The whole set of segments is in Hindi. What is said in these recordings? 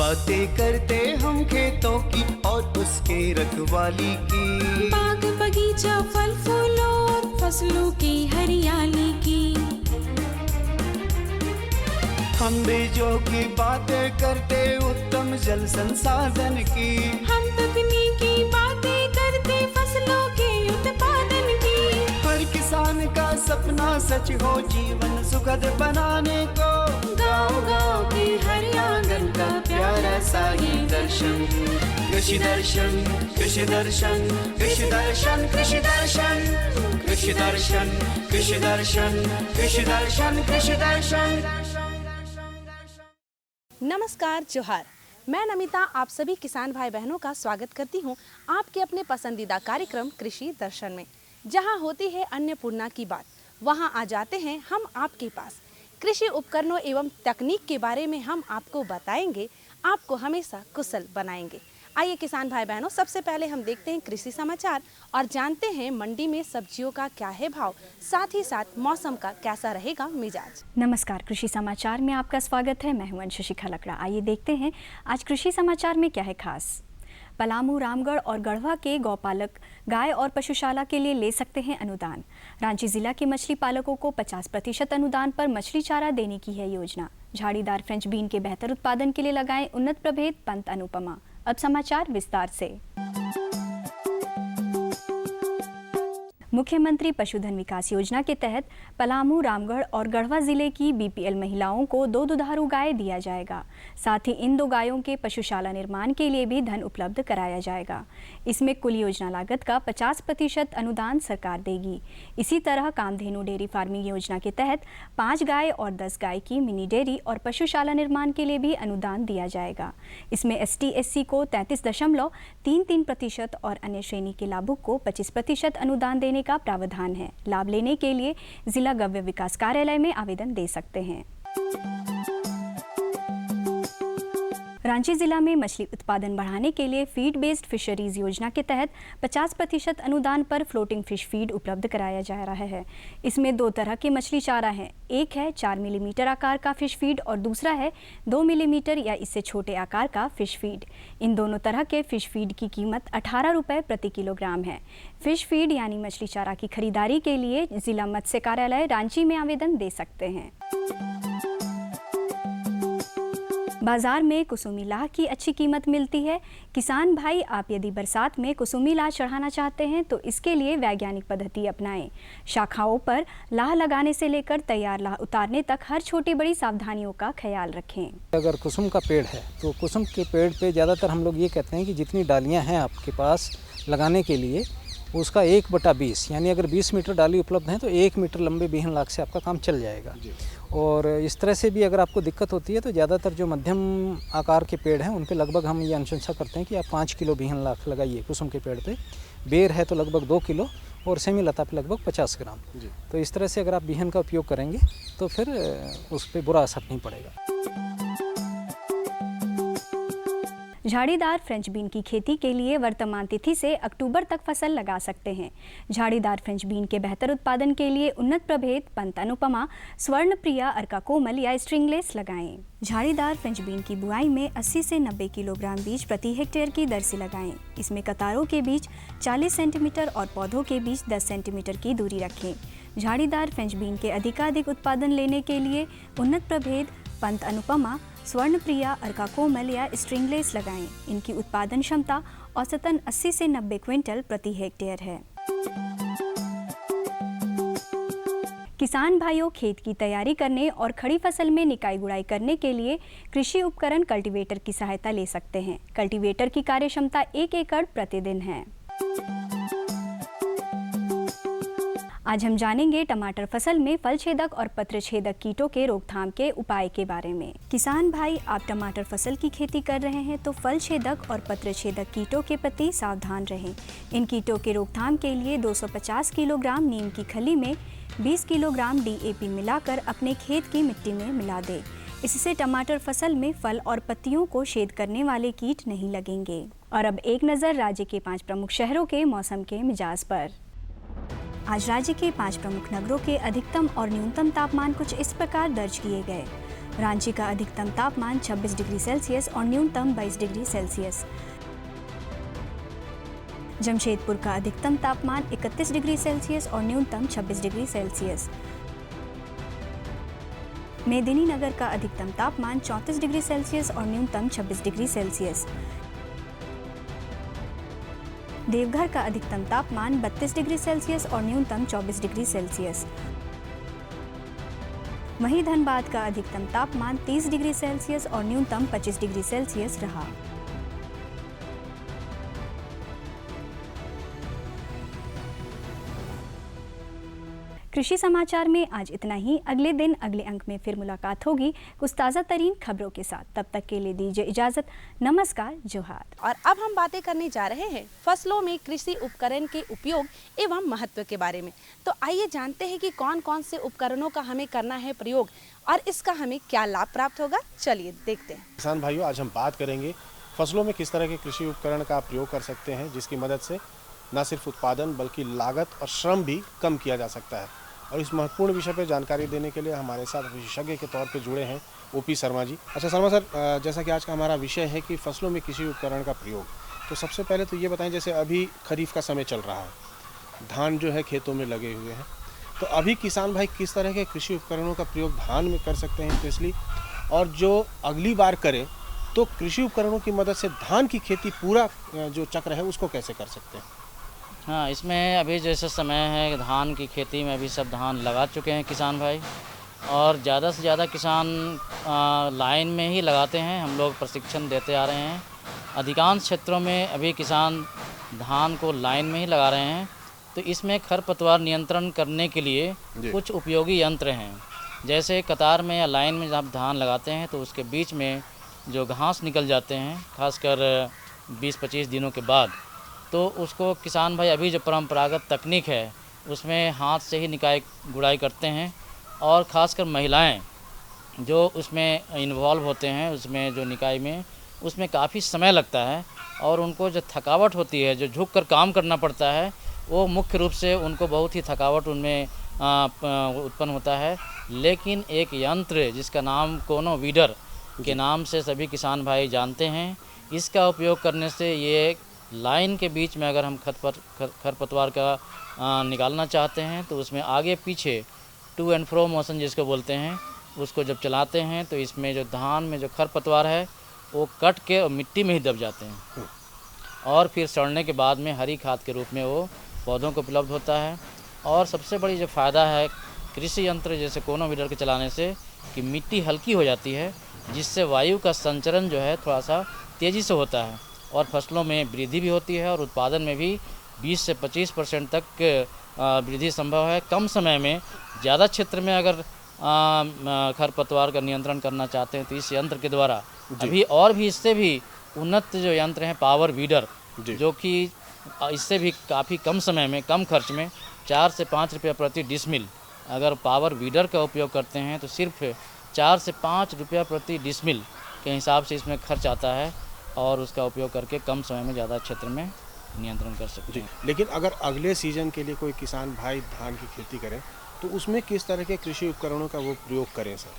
बातें करते हम खेतों की और उसके रखवाली की, बाग बगीचा फल फूलों और फसलों की हरियाली की। हम बीजों की बातें करते उत्तम जल संसाधन की, हम तकनीकी बातें करते फसलों के उत्पादन की। हर किसान का सपना सच हो जीवन सुखद बनाने को, गाँव-गाँव के हर आंगन का प्यारा सा ये दर्शन। कृषि दर्शन, कृषि दर्शन, कृषि दर्शन, कृषि दर्शन, कृषि दर्शन, कृषि दर्शन, कृषि दर्शन, कृषि दर्शन। नमस्कार, जोहार। मैं नमिता आप सभी किसान भाई बहनों का स्वागत करती हूं आपके अपने पसंदीदा कार्यक्रम कृषि दर्शन में। जहां होती है अन्नपूर्णा की बात, वहां आ जाते हैं हम आपके पास। कृषि उपकरणों एवं तकनीक के बारे में हम आपको बताएंगे, आपको हमेशा कुशल बनाएंगे। आइए किसान भाई बहनों, सबसे पहले हम देखते हैं कृषि समाचार और जानते हैं मंडी में सब्जियों का क्या है भाव, साथ ही साथ मौसम का कैसा रहेगा मिजाज। नमस्कार, कृषि समाचार में आपका स्वागत है। मैं हूं अंशुशिखा लकड़ा। आइए देखते हैं आज कृषि समाचार में क्या है खास। पलामू, रामगढ़ और गढ़वा के गौपालक गाय और पशुशाला के लिए ले सकते हैं अनुदान। रांची जिला के मछली पालकों को 50% अनुदान पर मछली चारा देने की है योजना। झाड़ीदार फ्रेंच बीन के बेहतर उत्पादन के लिए लगाएं उन्नत प्रभेद पंत अनुपमा। अब समाचार विस्तार से। मुख्यमंत्री पशुधन विकास योजना के तहत पलामू, रामगढ़ और गढ़वा जिले की बीपीएल महिलाओं को 2 दुधारू गाय दिया जाएगा। साथ ही इन 2 गायों के पशुशाला निर्माण के लिए भी धन उपलब्ध कराया जाएगा। इसमें कुल योजना लागत का 50% अनुदान सरकार देगी। इसी तरह कामधेनु डेयरी फार्मिंग योजना के तहत 5 गाय और 10 गाय की मिनी डेयरी और पशुशाला निर्माण के लिए भी अनुदान दिया जाएगा। इसमें ST/SC को 33.33% और अन्य श्रेणी के लाभुक को 25% अनुदान देने का प्रावधान है। लाभ लेने के लिए जिला गव्य विकास कार्यालय में आवेदन दे सकते हैं। रांची जिला में मछली उत्पादन बढ़ाने के लिए फीड बेस्ड फिशरीज योजना के तहत 50% अनुदान पर फ्लोटिंग फिश फीड उपलब्ध कराया जा रहा है। इसमें 2 तरह के मछली चारा है। एक है 4 मिलीमीटर आकार का फिश फीड और दूसरा है 2 मिलीमीटर या इससे छोटे आकार का फिश फीड। इन दोनों तरह के फिश फीड की कीमत 18 रुपये प्रति किलोग्राम है। फिश फीड यानी मछली चारा की खरीदारी के लिए जिला मत्स्य कार्यालय रांची में आवेदन दे सकते हैं। बाजार में कुसुमी लाह की अच्छी कीमत मिलती है। किसान भाई, आप यदि बरसात में कुसुमी लाह चढ़ाना चाहते हैं तो इसके लिए वैज्ञानिक पद्धति अपनाएं। शाखाओं पर लाह लगाने से लेकर तैयार लाह उतारने तक हर छोटी बड़ी सावधानियों का ख्याल रखें। अगर कुसुम का पेड़ है तो कुसुम के पेड़ पे ज़्यादातर हम लोग ये कहते हैं कि जितनी डालियाँ हैं आपके पास लगाने के लिए उसका 1/20 यानी अगर 20 मीटर डाली उपलब्ध हैं तो 1 मीटर लंबे बीहन लाख से आपका काम चल जाएगा। और इस तरह से भी अगर आपको दिक्कत होती है तो ज़्यादातर जो मध्यम आकार के पेड़ हैं उन पे लगभग हम ये अनुशंसा करते हैं कि आप 5 किलो बीहन लाख लगाइए कुसुम के पेड़ पे। बेर है तो लगभग 2 किलो और सेमी लता पे लगभग 50 ग्राम। तो इस तरह से अगर आप बीहन का उपयोग करेंगे तो फिर उस पर बुरा असर नहीं पड़ेगा। झाड़ीदार फ्रेंच बीन की खेती के लिए वर्तमान तिथि से अक्टूबर तक फसल लगा सकते हैं। झाड़ीदार फ्रेंच बीन के बेहतर उत्पादन के लिए उन्नत प्रभेद पंत अनुपमा, स्वर्ण प्रिया, अर्का कोमल या स्ट्रिंगलेस लगाएं। झाड़ीदार फ्रेंच बीन की बुआई में 80 से 90 किलोग्राम बीज प्रति हेक्टेयर की दर से लगाएं। इसमें कतारों के बीच 40 सेंटीमीटर और पौधों के बीच 10 सेंटीमीटर की दूरी रखें। झाड़ीदार फ्रेंच बीन के अधिकाधिक उत्पादन लेने के लिए उन्नत प्रभेद पंत अनुपमा, स्वर्ण प्रिया, अर्का कोमल या स्ट्रिंगलेस लगाएं। इनकी उत्पादन क्षमता औसतन 80 से 90 क्विंटल प्रति हेक्टेयर है। किसान भाइयों, खेत की तैयारी करने और खड़ी फसल में निकाई गुड़ाई करने के लिए कृषि उपकरण कल्टीवेटर की सहायता ले सकते हैं। कल्टीवेटर की कार्यक्षमता 1 एकड़ प्रतिदिन है। आज हम जानेंगे टमाटर फसल में फल छेदक और पत्र छेदक कीटों के रोकथाम के उपाय के बारे में। किसान भाई, आप टमाटर फसल की खेती कर रहे हैं तो फल छेदक और पत्र छेदक कीटों के प्रति सावधान रहें। इन कीटों के रोकथाम के लिए 250 किलोग्राम नीम की खली में 20 किलोग्राम DAP मिलाकर अपने खेत की मिट्टी में मिला दें। इससे टमाटर फसल में फल और पत्तियों को छेद करने वाले कीट नहीं लगेंगे। और अब एक नज़र राज्य के 5 प्रमुख शहरों के मौसम के मिजाज पर। आज राज्य के 5 प्रमुख नगरों के अधिकतम और न्यूनतम तापमान कुछ इस प्रकार दर्ज किए गए। रांची का अधिकतम तापमान 26 डिग्री सेल्सियस और न्यूनतम 22 डिग्री सेल्सियस। जमशेदपुर का अधिकतम तापमान 31 डिग्री सेल्सियस और न्यूनतम 26 डिग्री सेल्सियस। मेदिनीनगर का अधिकतम तापमान 34 डिग्री सेल्सियस और न्यूनतम 26 डिग्री सेल्सियस। देवघर का अधिकतम तापमान 32 डिग्री सेल्सियस और न्यूनतम 24 डिग्री सेल्सियस। वहीं धनबाद का अधिकतम तापमान 30 डिग्री सेल्सियस और न्यूनतम 25 डिग्री सेल्सियस रहा। कृषि समाचार में आज इतना ही। अगले दिन अगले अंक में फिर मुलाकात होगी कुछ ताज़ा तरीन खबरों के साथ। तब तक के लिए दीजिए इजाज़त। नमस्कार, जोहार। और अब हम बातें करने जा रहे हैं फसलों में कृषि उपकरण के उपयोग एवं महत्व के बारे में। तो आइए जानते हैं कि कौन कौन से उपकरणों का हमें करना है प्रयोग और इसका हमें क्या लाभ प्राप्त होगा। चलिए देखते हैं। किसान भाइयों, आज हम बात करेंगे फसलों में किस तरह के कृषि उपकरण का प्रयोग कर सकते हैं जिसकी मदद से न सिर्फ उत्पादन बल्कि लागत और श्रम भी कम किया जा सकता है। और इस महत्वपूर्ण विषय पर जानकारी देने के लिए हमारे साथ विशेषज्ञ के तौर पे जुड़े हैं ओपी शर्मा जी। अच्छा शर्मा सर, जैसा कि आज का हमारा विषय है कि फसलों में कृषि उपकरण का प्रयोग, तो सबसे पहले तो ये बताएं, जैसे अभी खरीफ का समय चल रहा है, धान जो है खेतों में लगे हुए हैं, तो अभी किसान भाई किस तरह के कृषि उपकरणों का प्रयोग धान में कर सकते हैं स्पेशली, और जो अगली बार करें तो कृषि उपकरणों की मदद से धान की खेती पूरा जो चक्र है उसको कैसे कर सकते हैं? हाँ, इसमें अभी जैसे समय है धान की खेती में अभी सब धान लगा चुके हैं किसान भाई, और ज़्यादा से ज़्यादा किसान लाइन में ही लगाते हैं। हम लोग प्रशिक्षण देते आ रहे हैं। अधिकांश क्षेत्रों में अभी किसान धान को लाइन में ही लगा रहे हैं। तो इसमें खरपतवार नियंत्रण करने के लिए कुछ उपयोगी यंत्र हैं। जैसे कतार में या लाइन में जब धान लगाते हैं तो उसके बीच में जो घास निकल जाते हैं, खासकर 20-25 दिनों के बाद, तो उसको किसान भाई अभी जो परंपरागत तकनीक है उसमें हाथ से ही निकाई गुड़ाई करते हैं। और ख़ासकर महिलाएं जो उसमें इन्वॉल्व होते हैं, उसमें जो निकाई में, उसमें काफ़ी समय लगता है और उनको जो थकावट होती है, जो झुक कर काम करना पड़ता है, वो मुख्य रूप से उनको बहुत ही थकावट उनमें उत्पन्न होता है। लेकिन एक यंत्र जिसका नाम कोनो वीडर के नाम से सभी किसान भाई जानते हैं, इसका उपयोग करने से ये लाइन के बीच में अगर हम खरपतवार का निकालना चाहते हैं तो उसमें आगे पीछे टू एंड फ्रो मोशन जिसको बोलते हैं, उसको जब चलाते हैं तो इसमें जो धान में जो खरपतवार है वो कट के और मिट्टी में ही दब जाते हैं और फिर सड़ने के बाद में हरी खाद के रूप में वो पौधों को उपलब्ध होता है। और सबसे बड़ी जो फ़ायदा है कृषि यंत्र जैसे कोनो वीडर के चलाने से कि मिट्टी हल्की हो जाती है, जिससे वायु का संचरण जो है थोड़ा सा तेज़ी से होता है और फसलों में वृद्धि भी होती है और उत्पादन में भी 20 से 25% तक वृद्धि संभव है। कम समय में ज़्यादा क्षेत्र में अगर खरपतवार का नियंत्रण करना चाहते हैं तो इस यंत्र के द्वारा अभी और भी इससे भी उन्नत जो यंत्र हैं पावर वीडर, जो कि इससे भी काफ़ी कम समय में कम खर्च में 4 से 5 रुपये प्रति डिसमिल अगर पावर वीडर का उपयोग करते हैं तो सिर्फ 4 से 5 रुपया प्रति डिसमिल के हिसाब से इसमें खर्च आता है और उसका उपयोग करके कम समय में ज़्यादा क्षेत्र में नियंत्रण कर सकते हैं। लेकिन अगर अगले सीजन के लिए कोई किसान भाई धान की खेती करें तो उसमें किस तरह के कृषि उपकरणों का वो प्रयोग करें सर?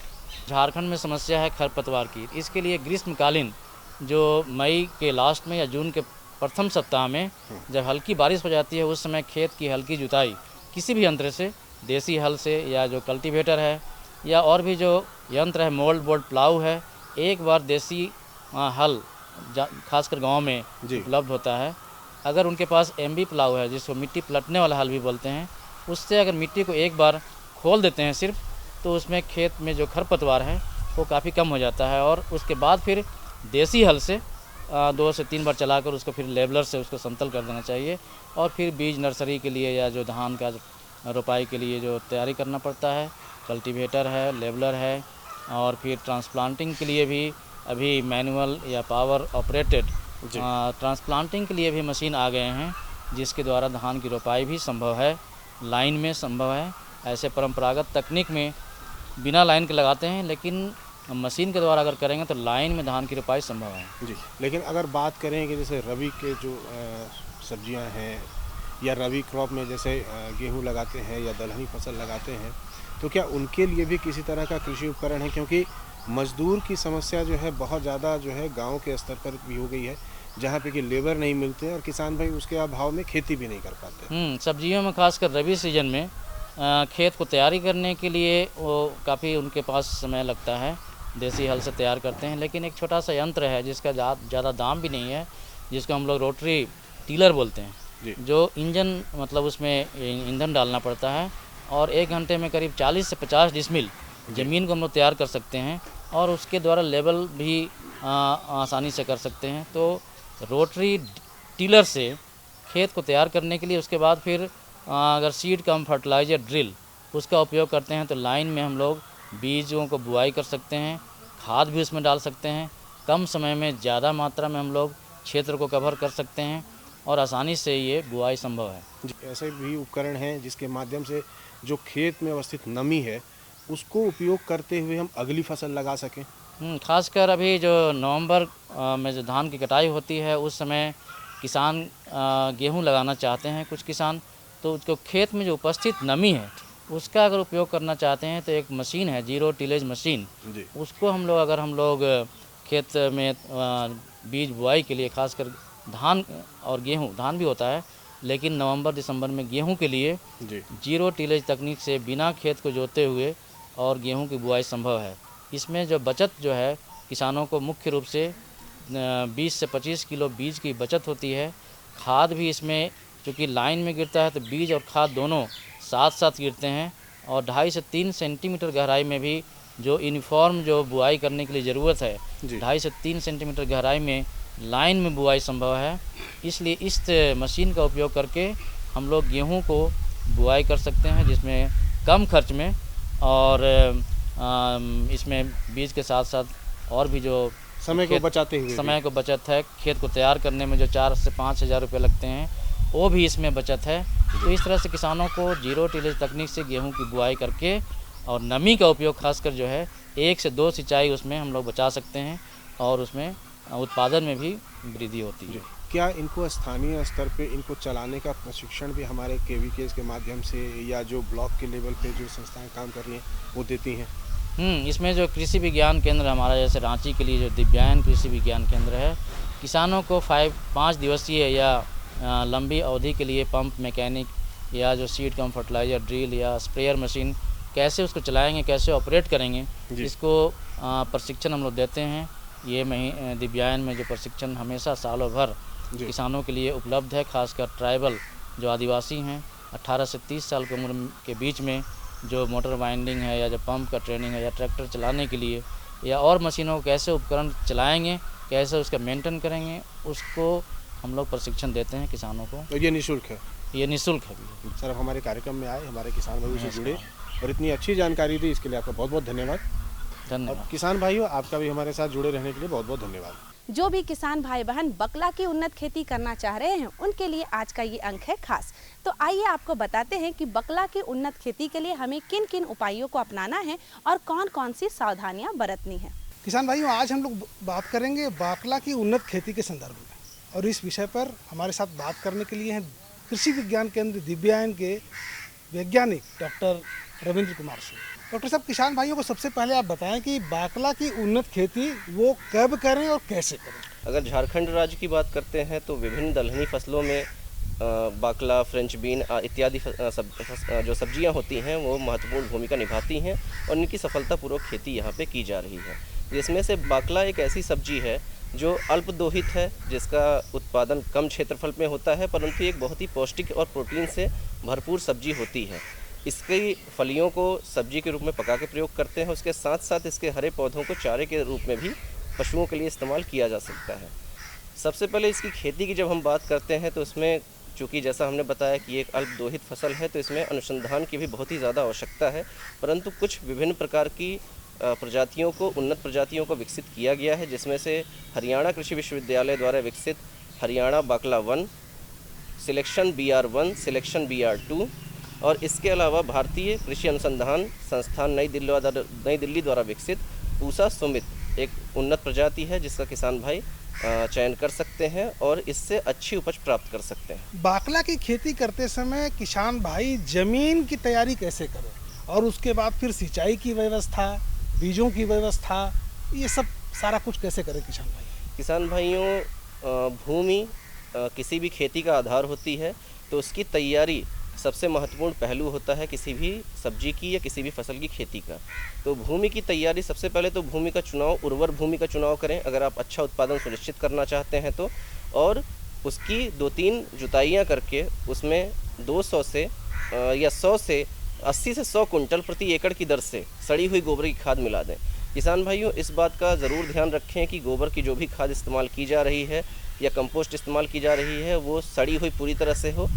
झारखंड में समस्या है खरपतवार की। इसके लिए ग्रीष्मकालीन जो मई के लास्ट में या जून के प्रथम सप्ताह में जब हल्की बारिश हो जाती है उस समय खेत की हल्की जुताई किसी भी यंत्र से, देसी हल से या जो कल्टीवेटर है या और भी जो यंत्र है मोल्ड बोल्ड प्लाऊ है, एक बार देसी हल खासकर गांव में उपलब्ध होता है। अगर उनके पास एमबी प्लाऊ है जिसको मिट्टी पलटने वाला हल भी बोलते हैं, उससे अगर मिट्टी को एक बार खोल देते हैं सिर्फ, तो उसमें खेत में जो खरपतवार है वो काफ़ी कम हो जाता है। और उसके बाद फिर देसी हल से 2 से 3 बार चलाकर उसको फिर लेबलर से उसको समतल कर देना चाहिए। और फिर बीज नर्सरी के लिए या जो धान का रोपाई के लिए जो तैयारी करना पड़ता है, कल्टीवेटर है, लेबलर है, और फिर ट्रांसप्लांटिंग के लिए भी अभी मैनुअल या पावर ऑपरेटेड ट्रांसप्लांटिंग के लिए भी मशीन आ गए हैं जिसके द्वारा धान की रोपाई भी संभव है, लाइन में संभव है। ऐसे परंपरागत तकनीक में बिना लाइन के लगाते हैं, लेकिन मशीन के द्वारा अगर करेंगे तो लाइन में धान की रोपाई संभव है। जी, लेकिन अगर बात करें कि जैसे रबी के जो सब्जियां हैं या रबी क्रॉप में जैसे गेहूं लगाते हैं या दलहनी फसल लगाते हैं, तो क्या उनके लिए भी किसी तरह का कृषि उपकरण है? क्योंकि मजदूर की समस्या जो है बहुत ज़्यादा जो है गांव के स्तर पर भी हो गई है, जहां पे कि लेबर नहीं मिलते और किसान भाई उसके अभाव में खेती भी नहीं कर पाते। सब्जियों में खासकर रबी सीजन में खेत को तैयारी करने के लिए वो काफ़ी उनके पास समय लगता है, देसी हल से तैयार करते हैं। लेकिन एक छोटा सा यंत्र है जिसका ज़्यादा दाम भी नहीं है, जिसको हम लोग रोटरी टीलर बोलते हैं, जो इंजन मतलब उसमें ईंधन डालना पड़ता है और 1 घंटे में करीब 40 से 50 डिसमिल ज़मीन को हम लोग तैयार कर सकते हैं और उसके द्वारा लेवल भी आसानी से कर सकते हैं। तो रोटरी टीलर से खेत को तैयार करने के लिए उसके बाद फिर अगर सीड कम फर्टिलाइजर ड्रिल उसका उपयोग करते हैं तो लाइन में हम लोग बीजों को बुआई कर सकते हैं, खाद भी उसमें डाल सकते हैं। कम समय में ज़्यादा मात्रा में हम लोग क्षेत्र को कवर कर सकते हैं और आसानी से ये बुआई संभव है। ऐसे भी उपकरण हैं जिसके माध्यम से जो खेत में अवस्थित नमी है उसको उपयोग करते हुए हम अगली फसल लगा सकें। खासकर अभी जो नवंबर में जो धान की कटाई होती है उस समय किसान गेहूं लगाना चाहते हैं कुछ किसान, तो उसको खेत में जो उपस्थित नमी है उसका अगर उपयोग करना चाहते हैं तो एक मशीन है जीरो टिलेज मशीन, उसको हम लोग खेत में बीज बुआई के लिए खासकर धान और गेहूं, धान भी होता है लेकिन नवंबर दिसंबर में गेहूं के लिए जीरो टिलेज तकनीक से बिना खेत को जोते हुए और गेहूं की बुआई संभव है। इसमें जो बचत जो है किसानों को मुख्य रूप से 20 से 25 किलो बीज की बचत होती है। खाद भी इसमें क्योंकि लाइन में गिरता है तो बीज और खाद दोनों साथ साथ गिरते हैं और 2.5 से 3 सेंटीमीटर गहराई में भी जो यूनिफॉर्म जो बुआई करने के लिए ज़रूरत है 2.5 से 3 सेंटीमीटर गहराई में लाइन में बुआई संभव है। इसलिए इस मशीन का उपयोग करके हम लोग गेहूं को बुआई कर सकते हैं जिसमें कम खर्च में और इसमें बीज के साथ साथ और भी जो समय को बचाते हुए समय को बचत है, खेत को तैयार करने में जो 4 से 5 हज़ार रुपये लगते हैं वो भी इसमें बचत है। तो इस तरह से किसानों को जीरो टिलेज तकनीक से गेहूं की बुआई करके और नमी का उपयोग खासकर जो है 1 से 2 सिंचाई उसमें हम लोग बचा सकते हैं और उसमें उत्पादन में भी वृद्धि होती है। क्या इनको स्थानीय स्तर पे इनको चलाने का प्रशिक्षण भी हमारे KVKs के माध्यम से या जो ब्लॉक के लेवल पे जो संस्थाएं काम कर रही हैं वो देती हैं? इसमें जो कृषि विज्ञान केंद्र हमारा जैसे रांची के लिए जो दिव्यांग कृषि विज्ञान केंद्र है, किसानों को 5 दिवसीय या लंबी अवधि के लिए पंप मैकेनिक या जो सीड कम फर्टिलाइजर ड्रिल या स्प्रेयर मशीन कैसे उसको चलाएंगे, कैसे ऑपरेट करेंगे, इसको प्रशिक्षण हम लोग देते हैं। ये दिव्यांग में जो प्रशिक्षण हमेशा सालों भर किसानों के लिए उपलब्ध है। खासकर ट्राइबल जो आदिवासी हैं 18 से 30 साल की उम्र के बीच में जो मोटर वाइंडिंग है या जो पंप का ट्रेनिंग है या ट्रैक्टर चलाने के लिए या और मशीनों को कैसे उपकरण चलाएंगे, कैसे उसका मेंटेन करेंगे, उसको हम लोग प्रशिक्षण देते हैं किसानों को। तो ये निःशुल्क है? ये निःशुल्क है। सर, आप हमारे कार्यक्रम में आए, हमारे किसान भाइयों से जुड़े और इतनी अच्छी जानकारी दी, इसके लिए आपका बहुत बहुत धन्यवाद। धन्यवाद। किसान भाइयों, आपका भी हमारे साथ जुड़े रहने के लिए बहुत बहुत धन्यवाद। जो भी किसान भाई बहन बकला की उन्नत खेती करना चाह रहे हैं उनके लिए आज का ये अंक है खास। तो आइए आपको बताते हैं कि बकला की उन्नत खेती के लिए हमें किन किन उपायों को अपनाना है और कौन कौन सी सावधानियां बरतनी है। किसान भाइयों, आज हम लोग बात करेंगे बकला की उन्नत खेती के संदर्भ में और इस विषय पर हमारे साथ बात करने के लिए हैं कृषि विज्ञान केंद्र दिव्यांग के वैज्ञानिक डॉक्टर रविंद्र कुमार सिंह। डॉक्टर साहब, किसान भाइयों को सबसे पहले आप बताएं कि बकला की उन्नत खेती वो कब करें और कैसे करें। अगर झारखंड राज्य की बात करते हैं तो विभिन्न दलहनी फसलों में बाकला, फ्रेंच बीन इत्यादि जो सब्जियां होती हैं वो महत्वपूर्ण भूमिका निभाती हैं और इनकी सफलतापूर्वक खेती यहाँ पे की जा रही है। जिसमें से बाकला एक ऐसी सब्जी है जो अल्प दोहित है, जिसका उत्पादन कम क्षेत्रफल में होता है, परंतु एक बहुत ही पौष्टिक और प्रोटीन से भरपूर सब्जी होती है। इसकी फलियों को सब्जी के रूप में पका के प्रयोग करते हैं। उसके साथ साथ इसके हरे पौधों को चारे के रूप में भी पशुओं के लिए इस्तेमाल किया जा सकता है। सबसे पहले इसकी खेती की जब हम बात करते हैं तो इसमें चूँकि जैसा हमने बताया कि एक अल्प दोहित फसल है तो इसमें अनुसंधान की भी बहुत ही ज़्यादा आवश्यकता है, परंतु कुछ विभिन्न प्रकार की प्रजातियों को, उन्नत प्रजातियों को विकसित किया गया है, जिसमें से हरियाणा कृषि विश्वविद्यालय द्वारा विकसित हरियाणा बाकला 1, सिलेक्शन BR1, सिलेक्शन BR2 और इसके अलावा भारतीय कृषि अनुसंधान संस्थान नई दिल्ली द्वारा विकसित पूसा सुमित एक उन्नत प्रजाति है, जिसका किसान भाई चयन कर सकते हैं और इससे अच्छी उपज प्राप्त कर सकते हैं। बकला की खेती करते समय किसान भाई जमीन की तैयारी कैसे करें और उसके बाद फिर सिंचाई की व्यवस्था बीजों की व्यवस्था, ये सब सारा कुछ कैसे करें किसान भाई? किसान भाइयों, भूमि किसी भी खेती का आधार होती है, तो उसकी तैयारी सबसे महत्वपूर्ण पहलू होता है किसी भी सब्जी की या किसी भी फसल की खेती का। तो भूमि की तैयारी, सबसे पहले तो भूमि का चुनाव, उर्वर भूमि का चुनाव करें अगर आप अच्छा उत्पादन सुनिश्चित करना चाहते हैं तो। और उसकी 2-3 जुताइयाँ करके उसमें 200 से या 100 से 80 से 100 कुंटल प्रति एकड़ की दर से सड़ी हुई गोबर की खाद मिला दें। किसान भाइयों, इस बात का ज़रूर ध्यान रखें कि गोबर की जो भी खाद इस्तेमाल की जा रही है या कंपोस्ट इस्तेमाल की जा रही है वो सड़ी हुई पूरी तरह से हो।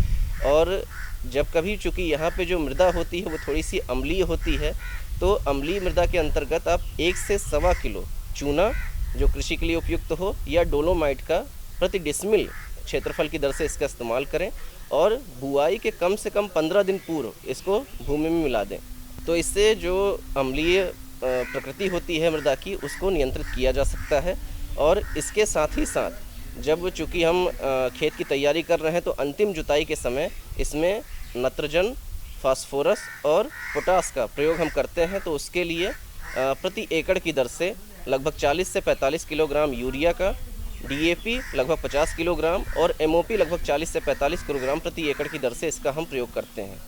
और जब कभी, चूँकि यहाँ पे जो मृदा होती है वो थोड़ी सी अम्लीय होती है, तो अम्लीय मृदा के अंतर्गत आप 1 से 1.25 किलो चूना जो कृषि के लिए उपयुक्त हो या डोलोमाइट का प्रति डिसमिल क्षेत्रफल की दर से इसका इस्तेमाल करें। और बुआई के कम से कम 15 दिन पूर्व इसको भूमि में मिला दें। तो इससे जो अम्लीय प्रकृति होती है मृदा की, उसको नियंत्रित किया जा सकता है। और इसके साथ ही साथ जब चूँकि हम खेत की तैयारी कर रहे हैं तो अंतिम जुताई के समय इसमें नत्रजन, फास्फोरस और पोटास का प्रयोग हम करते हैं। तो उसके लिए प्रति एकड़ की दर से लगभग 40 से 45 किलोग्राम यूरिया का, DAP लगभग 50 किलोग्राम और MOP लगभग 40 से 45 किलोग्राम प्रति एकड़ की दर से इसका हम प्रयोग करते हैं।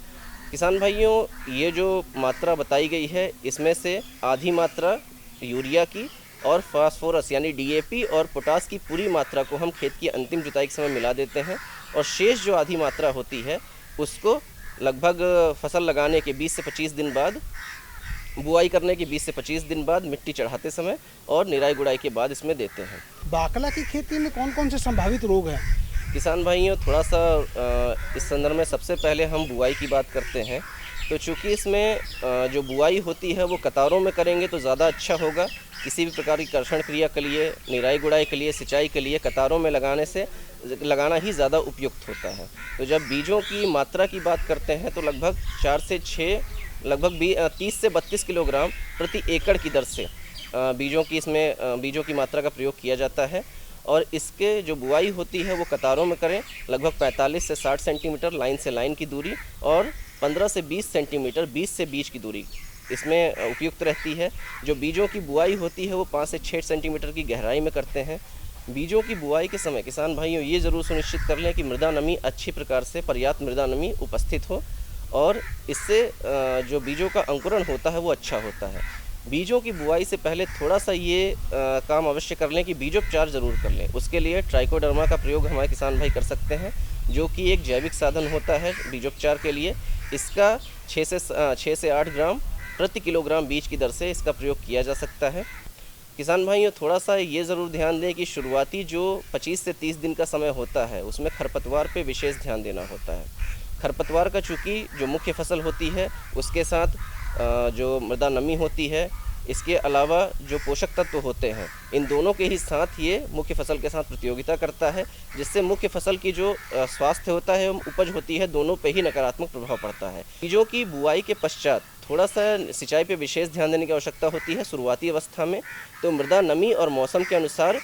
किसान भाइयों, ये जो मात्रा बताई गई है इसमें से आधी मात्रा यूरिया की और फास्फोरस यानी DAP और पोटास की पूरी मात्रा को हम खेत की अंतिम जुताई के समय मिला देते हैं। और शेष जो आधी मात्रा होती है उसको लगभग फसल लगाने के 20 से 25 दिन बाद, बुआई करने के 20 से 25 दिन बाद मिट्टी चढ़ाते समय और निराई गुड़ाई के बाद इसमें देते हैं। बाकला की खेती में कौन कौन से संभावित रोग हैं? किसान भाइयों, थोड़ा सा इस संदर्भ में सबसे पहले हम बुआई की बात करते हैं। तो चूँकि इसमें जो बुआई होती है वो कतारों में करेंगे तो ज़्यादा अच्छा होगा। किसी भी प्रकार की कर्षण क्रिया के लिए, निराई गुड़ाई के लिए, सिंचाई के लिए कतारों में लगाना ही ज़्यादा उपयुक्त होता है। तो जब बीजों की मात्रा की बात करते हैं तो लगभग 4 से 6 लगभग 30 से 32 किलोग्राम प्रति एकड़ की दर से बीजों की मात्रा का प्रयोग किया जाता है। और इसके जो बुआई होती है वो कतारों में करें, लगभग 45 से 60 सेंटीमीटर लाइन से लाइन की दूरी और 15 से 20 सेंटीमीटर बीज से बीज की दूरी इसमें उपयुक्त रहती है। जो बीजों की बुआई होती है वो 5 से 6 सेंटीमीटर की गहराई में करते हैं। बीजों की बुआई के समय किसान भाइयों ये ज़रूर सुनिश्चित कर लें कि मृदा नमी अच्छी प्रकार से, पर्याप्त मृदा नमी उपस्थित हो और इससे जो बीजों का अंकुरण होता है वो अच्छा होता है। बीजों की बुआई से पहले थोड़ा सा ये काम अवश्य कर लें कि बीजोपचार ज़रूर कर लें। उसके लिए ट्राइकोडर्मा का प्रयोग हमारे किसान भाई कर सकते हैं, जो कि एक जैविक साधन होता है बीजोपचार के लिए। इसका 6 से 8 ग्राम प्रति किलोग्राम बीज की दर से इसका प्रयोग किया जा सकता है। किसान भाइयों, थोड़ा सा ये ज़रूर ध्यान दें कि शुरुआती जो 25 से 30 दिन का समय होता है उसमें खरपतवार पे विशेष ध्यान देना होता है। खरपतवार का चूँकि जो मुख्य फसल होती है उसके साथ जो मृदा नमी होती है, इसके अलावा जो पोषक तत्व होते हैं, इन दोनों के ही साथ ये मुख्य फसल के साथ प्रतियोगिता करता है, जिससे मुख्य फसल की जो स्वास्थ्य होता है, उपज होती है, दोनों पे ही नकारात्मक प्रभाव पड़ता है। बीजों की बुआई के पश्चात थोड़ा सा सिंचाई पे विशेष ध्यान देने की आवश्यकता होती है शुरुआती अवस्था में। तो मृदा नमी और मौसम के अनुसार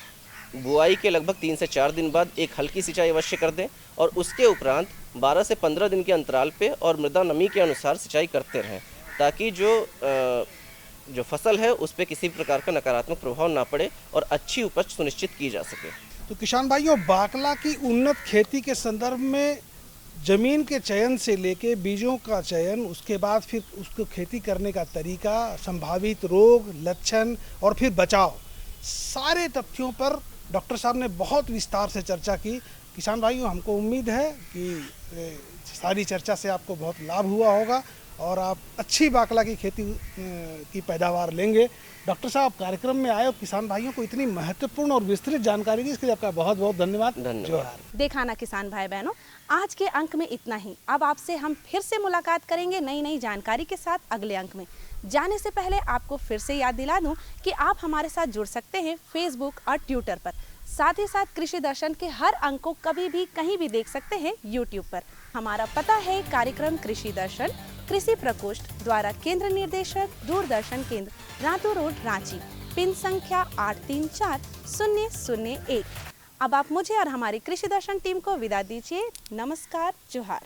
बुआई के लगभग 3 से 4 दिन बाद एक हल्की सिंचाई अवश्य कर दें और उसके उपरांत 12 से 15 दिन के अंतराल पे और मृदा नमी के अनुसार सिंचाई करते रहें, ताकि जो फसल है उस पर किसी प्रकार का नकारात्मक प्रभाव ना पड़े और अच्छी उपज सुनिश्चित की जा सके। तो किसान भाइयों, बाकला की उन्नत खेती के संदर्भ में ज़मीन के चयन से लेके बीजों का चयन, उसके बाद फिर उसको खेती करने का तरीका, संभावित रोग, लक्षण और फिर बचाव, सारे तथ्यों पर डॉक्टर साहब ने बहुत विस्तार से चर्चा की। किसान भाइयों, हमको उम्मीद है कि सारी चर्चा से आपको बहुत लाभ हुआ होगा और आप अच्छी बाकला की खेती की पैदावार लेंगे। डॉक्टर साहब, कार्यक्रम में आए और किसान भाइयों को इतनी महत्वपूर्ण और विस्तृत जानकारी दी, इसके लिए आपका बहुत बहुत धन्यवाद। जोहार। देखा ना किसान भाई बहनों, आज के अंक में इतना ही। अब आपसे हम फिर से मुलाकात करेंगे नई जानकारी के साथ अगले अंक में। जाने से पहले आपको फिर से याद दिला दूं कि आप हमारे साथ जुड़ सकते हैं फेसबुक और ट्विटर पर। साथ ही साथ कृषि दर्शन के हर अंक को कभी भी कहीं भी देख सकते हैं यूट्यूब पर। हमारा पता है कार्यक्रम कृषि दर्शन, कृषि प्रकोष्ठ द्वारा केंद्र निर्देशक, दूरदर्शन केंद्र, रातू रोड, रांची, पिन संख्या 834001। अब आप मुझे और हमारी कृषि दर्शन टीम को विदा दीजिए। नमस्कार, जोहार।